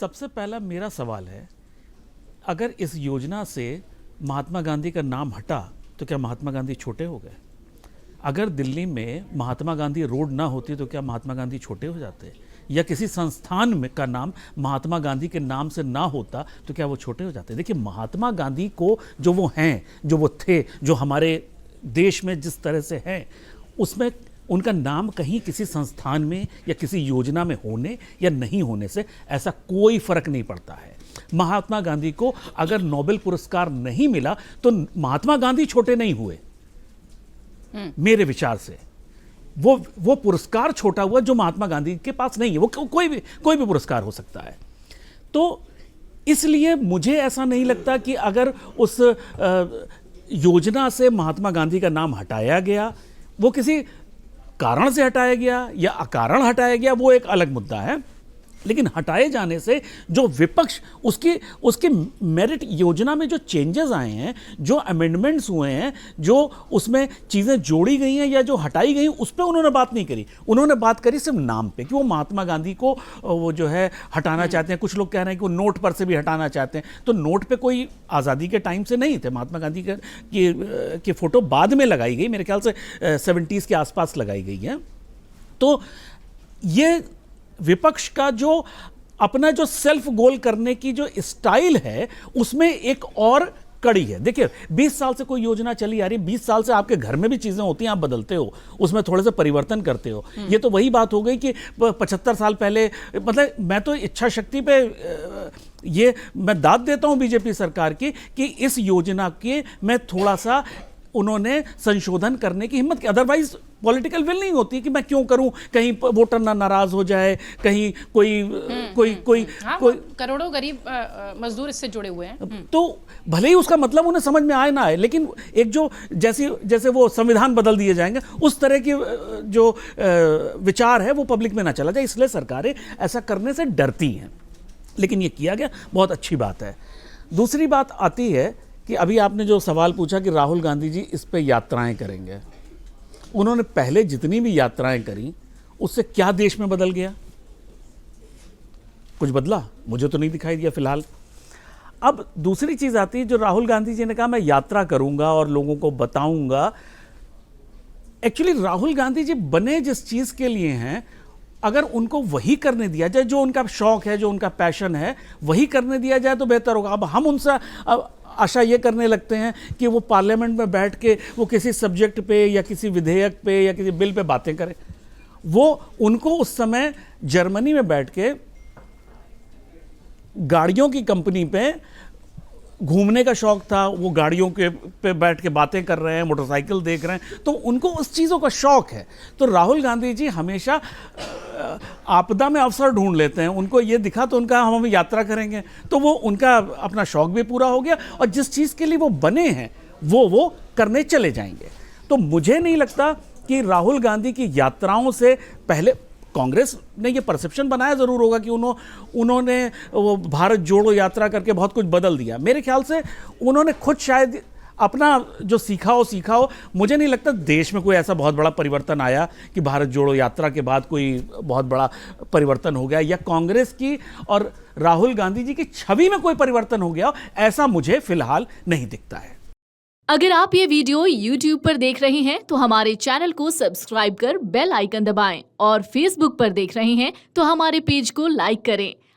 सबसे पहला मेरा सवाल है, अगर इस योजना से महात्मा गांधी का नाम हटा तो क्या महात्मा गांधी छोटे हो गए? अगर दिल्ली में महात्मा गांधी रोड ना होती तो क्या महात्मा गांधी छोटे हो जाते? या किसी संस्थान में का नाम महात्मा गांधी के नाम से ना होता तो क्या वो छोटे हो जाते? देखिए, महात्मा गांधी को जो वो हैं, जो वो थे, जो हमारे देश में जिस तरह से हैं, उसमें उनका नाम कहीं किसी संस्थान में या किसी योजना में होने या नहीं होने से ऐसा कोई फर्क नहीं पड़ता है। महात्मा गांधी को अगर नोबेल पुरस्कार नहीं मिला तो महात्मा गांधी छोटे नहीं हुए, मेरे विचार से। वो पुरस्कार छोटा हुआ जो महात्मा गांधी के पास नहीं है। वो कोई भी पुरस्कार हो सकता है। तो इसलिए मुझे ऐसा नहीं लगता कि अगर उस योजना से महात्मा गांधी का नाम हटाया गया, वो किसी कारण से हटाया गया या अकारण हटाया गया, वो एक अलग मुद्दा है। लेकिन हटाए जाने से जो विपक्ष, उसके मेरिट योजना में जो चेंजेस आए हैं, जो अमेंडमेंट्स हुए हैं, जो उसमें चीज़ें जोड़ी गई हैं या जो हटाई गई, उस पर उन्होंने बात नहीं करी। उन्होंने बात करी सिर्फ नाम पे कि वो महात्मा गांधी को वो जो है हटाना चाहते हैं। कुछ लोग कह रहे हैं कि वो नोट पर से भी हटाना चाहते हैं। तो नोट पे कोई आज़ादी के टाइम से नहीं थे। महात्मा गांधी की फ़ोटो बाद में लगाई गई, मेरे ख्याल से 70s के आसपास लगाई गई है। तो ये विपक्ष का जो अपना जो सेल्फ गोल करने की जो स्टाइल है, उसमें एक और कड़ी है। देखिए, 20 साल से कोई योजना चली आ रही है, 20 साल से आपके घर में भी चीजें होती हैं, आप बदलते हो, उसमें थोड़े से परिवर्तन करते हो। ये तो वही बात हो गई कि 75 साल पहले, मतलब मैं तो इच्छा शक्ति पे ये मैं दाद देता हूं बीजेपी सरकार की कि इस योजना के मैं थोड़ा सा उन्होंने संशोधन करने की हिम्मत की। अदरवाइज पॉलिटिकल विल नहीं होती कि मैं क्यों करूं, कहीं वोटर ना नाराज हो जाए, कहीं कोई करोड़ों गरीब मजदूर इससे जुड़े हुए हैं। तो भले ही उसका मतलब उन्हें समझ में आए ना आए, लेकिन एक जो जैसे वो संविधान बदल दिए जाएंगे, उस तरह की जो विचार है वो पब्लिक में ना चला जाए, इसलिए सरकारें ऐसा करने से डरती हैं। लेकिन ये किया गया, बहुत अच्छी बात है। दूसरी बात आती है कि अभी आपने जो सवाल पूछा कि राहुल गांधी जी इस पे यात्राएं करेंगे। उन्होंने पहले जितनी भी यात्राएं करी, उससे क्या देश में बदल गया? कुछ बदला? मुझे तो नहीं दिखाई दिया फिलहाल। अब दूसरी चीज आती है, जो राहुल गांधी जी ने कहा मैं यात्रा करूंगा और लोगों को बताऊंगा। एक्चुअली राहुल गांधी जी बने जिस चीज के लिए हैं, अगर उनको वही करने दिया जाए, जो उनका शौक है, जो उनका पैशन है, वही करने दिया जाए तो बेहतर होगा। अब हम उनसे आशा ये करने लगते हैं कि वो पार्लियामेंट में बैठ के वो किसी सब्जेक्ट पे या किसी विधेयक पे या किसी बिल पे बातें करें। वो उनको उस समय जर्मनी में बैठ के गाड़ियों की कंपनी पे घूमने का शौक था। वो गाड़ियों के पे बैठ के बातें कर रहे हैं, मोटरसाइकिल देख रहे हैं, तो उनको उस चीज़ों का शौक है। तो राहुल गांधी जी हमेशा आपदा में अवसर ढूंढ लेते हैं। उनको ये दिखा तो उनका हम यात्रा करेंगे, तो वो उनका अपना शौक भी पूरा हो गया और जिस चीज़ के लिए वो बने हैं वो करने चले जाएंगे। तो मुझे नहीं लगता कि राहुल गांधी की यात्राओं से पहले कांग्रेस ने ये परसेप्शन बनाया जरूर होगा कि उन्होंने वो भारत जोड़ो यात्रा करके बहुत कुछ बदल दिया। मेरे ख्याल से उन्होंने खुद शायद अपना जो सीखा हो। मुझे नहीं लगता देश में कोई ऐसा बहुत बड़ा परिवर्तन आया कि भारत जोड़ो यात्रा के बाद कोई बहुत बड़ा परिवर्तन हो गया, या कांग्रेस की और राहुल गांधी जी की छवि में कोई परिवर्तन हो गया, ऐसा मुझे फिलहाल नहीं दिखता है। अगर आप ये वीडियो YouTube पर देख रहे हैं तो हमारे चैनल को सब्सक्राइब कर बेल आइकन दबाएं, और Facebook पर देख रहे हैं तो हमारे पेज को लाइक करें।